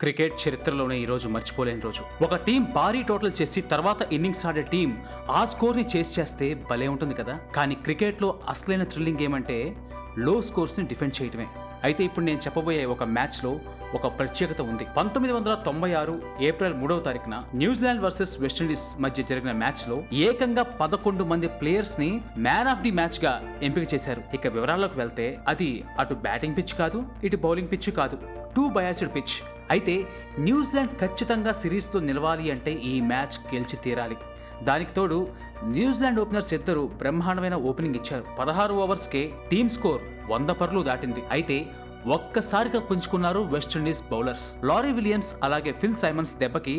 Cricket చరిత్రలోనే ఈ రోజు మర్చిపోలేని రోజు. ఒక టీం భారీ టోటల్ చేసి తర్వాత ఇన్నింగ్స్ ఆడే టీం ఆ స్కోర్ ని చేస్ చేస్తే భలే ఉంటుంది కదా. కానీ క్రికెట్ లో అసలైన థ్రిల్లింగ్ ఏమంటే లో స్కోర్స్ ని డిఫెండ్ చేయటమే. అయితే ఇప్పుడు నేను చెప్పబోయే ఒక మ్యాచ్ లో ఒక ప్రత్యేకత ఉంది. 1996 ఏప్రిల్ 3వ తారీఖున న్యూజిలాండ్ వర్సెస్ వెస్టిండీస్ మధ్య జరిగిన మ్యాచ్ లో ఏకంగా 11 మంది ప్లేయర్స్ ని మ్యాన్ ఆఫ్ ది మ్యాచ్ గా ఎంపిక చేశారు. ఇక వివరాల్లోకి వెళ్తే అది అటు బ్యాటింగ్ పిచ్ కాదు, ఇటు బౌలింగ్ పిచ్ కాదు, టూ బయాస్డ్ పిచ్. అయితే న్యూజిలాండ్ ఖచ్చితంగా సిరీస్తో నిలవాలి అంటే ఈ మ్యాచ్ గెలిచి తీరాలి. దానికి తోడు న్యూజిలాండ్ ఓపెనర్స్ ఇద్దరు బ్రహ్మాండమైన ఓపెనింగ్ ఇచ్చారు. 16 ఓవర్స్కే టీమ్ స్కోర్ 100 పరుగులు దాటింది. అయితే ఒక్కసారిగా పుంజుకున్నారు వెస్టిండీస్ బౌలర్స్. లారీ విలియమ్స్ అలాగే ఫిల్ సైమన్స్ దెబ్బకి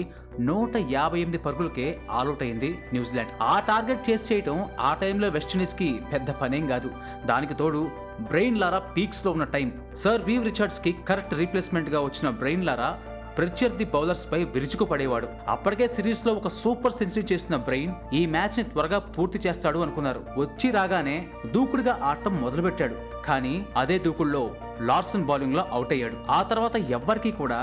158 పరుగులకే ఆల్అౌట్ అయింది న్యూజిలాండ్. ఆ టార్గెట్ చేసి చేయటం ఆ టైంలో వెస్టిండీస్ కి పెద్ద పనేం కాదు. దానికి తోడు బ్రెయిన్ లారా పీక్స్ లో ఉన్న టైం. సర్ వీవ్ రిచర్డ్స్ కి కరెక్ట్ రీప్లేస్మెంట్ గా వచ్చిన బ్రెయిన్ లారా ప్రత్యర్థి బౌలర్స్ పై విరుచుకుపడేవాడు. అప్పటికే సిరీస్ లో ఒక సూపర్ సెంచరీ చేసిన బ్రెయిన్ ఈ మ్యాచ్ ని త్వరగా పూర్తి చేస్తాడు అనుకున్నారు. వచ్చి రాగానే దూకుడుగా ఆడటం మొదలుపెట్టాడు. కానీ అదే దూకుడులో లార్సన్ బౌలింగ్ లో అవుట్ అయ్యాడు. ఆ తర్వాత ఎవ్వరికీ కూడా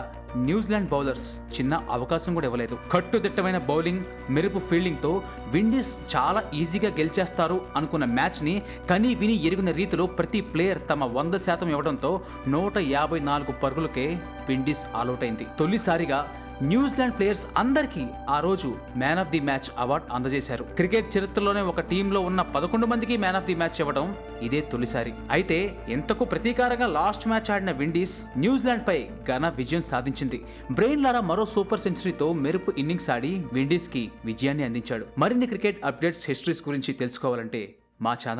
న్యూజిలాండ్ బౌలర్స్ చిన్న అవకాశం కూడా ఇవ్వలేదు. కట్టుదిట్టమైన బౌలింగ్, మెరుపు ఫీల్డింగ్ తో విండీస్ చాలా ఈజీగా గెలిచేస్తారు అనుకున్న మ్యాచ్ ని కని విని ఎరిగిన రీతిలో ప్రతి ప్లేయర్ తమ 100% ఇవ్వడంతో 154 పరుగులకే విండీస్ ఆల్అౌట్ అయింది. తొలిసారిగా న్యూజిలాండ్ ప్లేయర్స్ అందరికీ ఆ రోజు man of the match award అందజేశారు. క్రికెట్ చరిత్రలోనే ఒక టీంలో ఉన్న 11 మందికి మ్యాన్ ఆఫ్ ది మ్యాచ్ ఇవ్వడం ఇదే తొలిసారి. అయితే ఎంతకు ప్రతీకారంగా లాస్ట్ మ్యాచ్ ఆడిన విండీస్ న్యూజిలాండ్ పై ఘన విజయం సాధించింది. బ్రెయిన్ లారా మరో సూపర్ సెంచరీతో మెరుపు ఇన్నింగ్స్ ఆడి విండీస్ కి విజయాన్ని అందించాడు. మరిన్ని క్రికెట్ అప్డేట్స్, హిస్టరీస్ గురించి తెలుసుకోవాలంటే మా ఛానల్